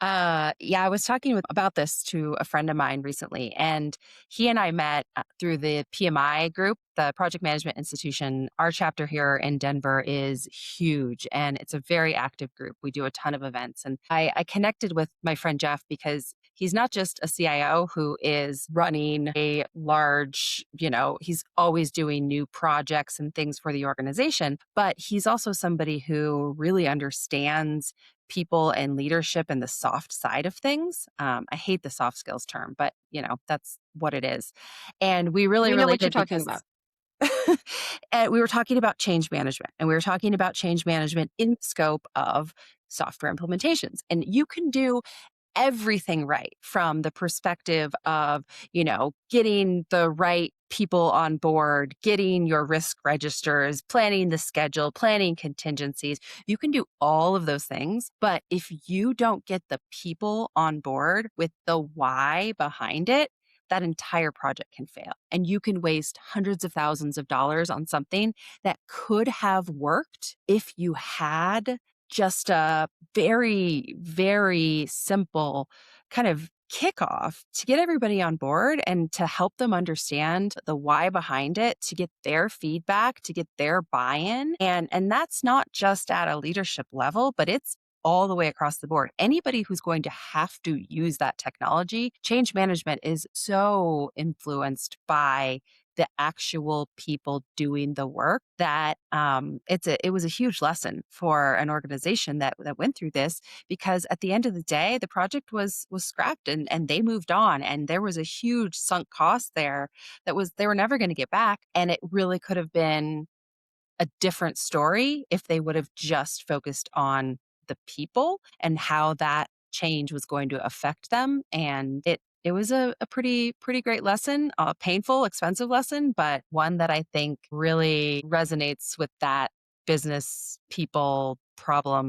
Yeah, I was talking about this to a friend of mine recently, and he and I met through the PMI group, the Project Management Institution. Our chapter here in Denver is huge, and it's a very active group. We do a ton of events, and I connected with my friend Jeff because he's not just a CIO who is running a large, he's always doing new projects and things for the organization, but he's also somebody who really understands people and leadership and the soft side of things. I hate the soft skills term, but that's what it is. And we really We know what you're related talking about. because and we were talking about change management, and we were talking about change management in scope of software implementations. And you can do everything right from the perspective of, getting the right people on board, getting your risk registers, planning the schedule, planning contingencies. You can do all of those things. But if you don't get the people on board with the why behind it, that entire project can fail. And you can waste hundreds of thousands of dollars on something that could have worked if you had just a very, very simple kind of kickoff to get everybody on board and to help them understand the why behind it, to get their feedback, to get their buy-in. And that's not just at a leadership level, but it's all the way across the board. Anybody who's going to have to use that technology, change management is so influenced by the actual people doing the work that it was a huge lesson for an organization that went through this, because at the end of the day the project was scrapped and they moved on, and there was a huge sunk cost there they were never going to get back. And it really could have been a different story if they would have just focused on the people and how that change was going to affect them. And it was a pretty great lesson, a painful, expensive lesson, but one that I think really resonates with that business people problem